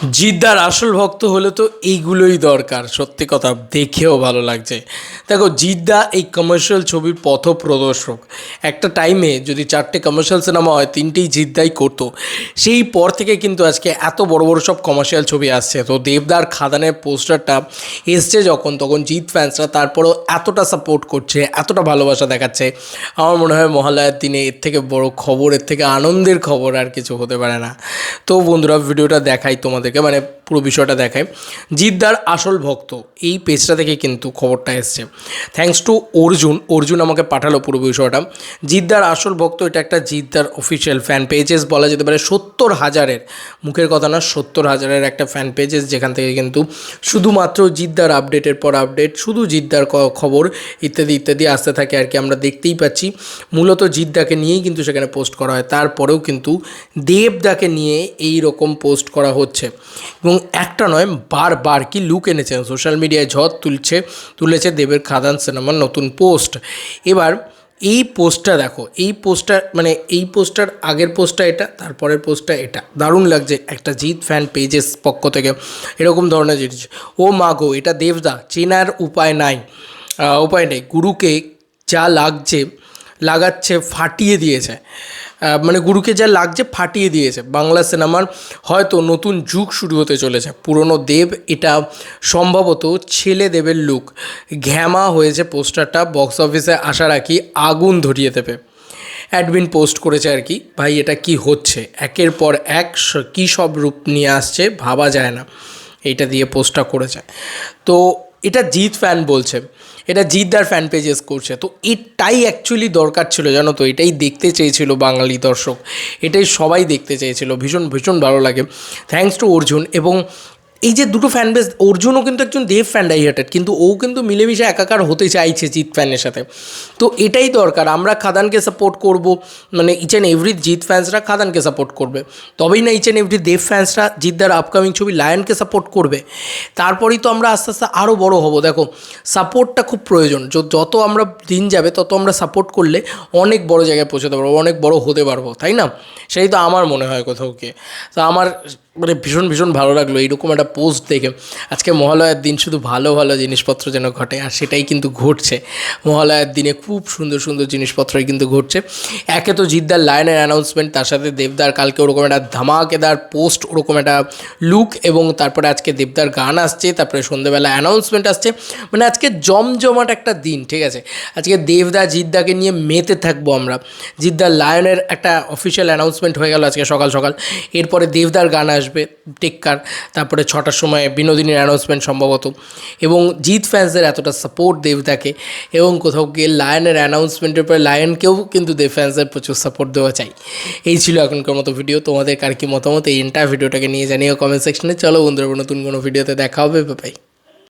জিদ্দার আসল ভক্ত হলে তো এইগুলোই দরকার। সত্যি কথা, দেখেও ভালো লাগছে। দেখো, জিদ্দা এই কমার্শিয়াল ছবির পথপ্রদর্শক। একটা টাইমে যদি 4টে কমার্শিয়াল সিনেমা হয়, 3টেই জিদ্দাই করতো। সেই পর থেকে কিন্তু আজকে এত বড় বড় সব কমার্শিয়াল ছবি আসছে। তো দেবদার খাদানের পোস্টারটা এসছে যখন, তখন জিৎ ফ্যান্সরা তারপরেও এতটা সাপোর্ট করছে, এতটা ভালোবাসা দেখাচ্ছে। আমার মনে হয় মহালয়ার দিনে এর থেকে বড় খবর, এর থেকে আনন্দের খবর আর কিছু হতে পারে না। তো বন্ধুরা, ভিডিওটা দেখাই তোমাদেরকে, মানে পুরো বিষয়টা দেখাই। জিদ্দার আসল ভক্ত, এই পেজটা থেকে কিন্তু খবরটা এসছে। থ্যাঙ্কস টু অর্জুন আমাকে পাঠালো পুরো বিষয়টা। জিদ্দার আসল ভক্ত, এটা একটা জিদ্দার অফিসিয়াল ফ্যান পেজেস বলা যেতে পারে। 70,000-এর, মুখের কথা না, 70,000-এর একটা ফ্যান পেজেস, যেখান থেকে কিন্তু শুধুমাত্র জিদ্দার আপডেটের পর আপডেট, শুধু জিদ্দার খবর ইত্যাদি ইত্যাদি আসতে থাকে আর কি। আমরা দেখতেই পাচ্ছি মূলত জিদ্দাকে নিয়েই কিন্তু সেখানে পোস্ট করা হয়। তারপরেও কিন্তু দেবদাকে নিয়ে এই রকম পোস্ট করা হচ্ছে, এবং একটা নয়, বারবার কি লুক এনেছেন সোশ্যাল মিডিয়ায়, ঝড় তুলেছে দেবের খাদান সিনেমার নতুন পোস্ট। এবার এই পোস্টটা দেখো, এই পোস্টটা মানে এই পোস্টটার আগের পোস্টটা এটা, তারপরের পোস্টটা এটা, দারুণ লাগছে একটা জিৎ ফ্যান পেজের পক্ষ থেকে এরকম ধরনের জিনিস। ও মা গো, এটা দেবদা, চেনার উপায় নেই, গুরুকে যা লাগাচ্ছে ফাটিয়ে দিয়েছে। মানে গুরুকে যা লাগছে ফাটিয়ে দিয়েছে। বাংলা সিনেমার হয়তো নতুন যুগ শুরু হতে চলেছে। পুরনো দেব, এটা সম্ভবত ছেলে দেবের লুক। ঘ্যামা হয়েছে পোস্টারটা, বক্স অফিসে আসার আগেই আগুন ধরিয়ে দেবে। অ্যাডমিন পোস্ট করেছে আর কি, ভাই এটা কি হচ্ছে, একের পর এক কী সব রূপ নিয়ে আসছে ভাবা যায় না। এইটা দিয়ে পোস্টটা করেছে। তো এটা জিৎ ফ্যান বলছে, এটা জিদ্দার ফ্যান পেজেস করছে। তো এটাই অ্যাকচুয়ালি দরকার ছিল, জানো তো, এটাই দেখতে চেয়েছিল বাঙালি দর্শক, এটাই সবাই দেখতে চেয়েছিল। ভীষণ ভীষণ ভালো লাগে। Thanks to Arjun. এবং এই যে দুটো ফ্যান বেস, অর্জুনও কিন্তু একজন দেব ফ্যান ডাইহার্টেড, কিন্তু ও কিন্তু মিলেমিশে একাকার হতে চাইছে জিৎ ফ্যানের সাথে। তো এটাই দরকার। আমরা খাদানকে সাপোর্ট করব, মানে ইচ অ্যান্ড এভরি জিৎ ফ্যান্সরা খাদানকে সাপোর্ট করবে, তবেই না ইচ অ্যান্ড এভরি দেব ফ্যান্সরা জিদ্দার আপকামিং ছবি লায়নকে সাপোর্ট করবে। তারপরেই তো আমরা আস্তে আস্তে আরও বড় হব। দেখো, সাপোর্টটা খুব প্রয়োজন। যত আমরা দিন যাবে তত আমরা সাপোর্ট করলে অনেক বড় জায়গায় পৌঁছাতে পারবো, অনেক বড় হতে পারবো, তাই না? সেই তো আমার মনে হয় কোথাও গিয়ে। তো আমার মানে ভীষণ ভীষণ ভালো লাগলো এইরকম একটা পোস্ট দেখে। আজকে মহালয়ার দিন শুধু ভালো ভালো জিনিসপত্র যেন ঘটে, আর সেটাই কিন্তু ঘটছে। মহালয়ার দিনে খুব সুন্দর সুন্দর জিনিসপত্রই কিন্তু ঘটছে। একে তো জিদ্দার লায়নের অ্যানাউন্সমেন্ট, তার সাথে দেবদার কালকে ওরকম একটা ধামাকেদার পোস্ট, ওরকম একটা লুক, এবং তারপরে আজকে দেবদার গান আসছে, তারপরে সন্ধ্যেবেলা অ্যানাউন্সমেন্ট আসছে। মানে আজকে জমজমাট একটা দিন, ঠিক আছে? আজকে দেবদা জিদ্দাকে নিয়ে মেতে থাকবো আমরা। জিদ্দার লায়নের একটা অফিসিয়াল অ্যানাউন্সমেন্ট হয়ে গেল আজকে সকাল সকাল। এরপরে দেবদার গান আসবে, টেক্কার, তারপরে 6টার সময় বিনোদিনীর অ্যানাউন্সমেন্ট সম্ভবত। এবং জিৎ ফ্যান্সদের এতটা সাপোর্ট দেবদাকে, এবং কোথাও গিয়ে লায়নের অ্যানাউন্সমেন্টের পরে লায়নকেও কিন্তু দেব ফ্যান্সদের প্রচুর সাপোর্ট দেওয়া চাই। এই ছিল এখনকার মতো ভিডিও। তোমাদের কার কি মতামত এই এন্টায়ার ভিডিওটাকে নিয়ে জানিও কমেন্ট সেকশনে। চলো বন্ধুরা, নতুন কোনো ভিডিওতে দেখা হবে। বাই।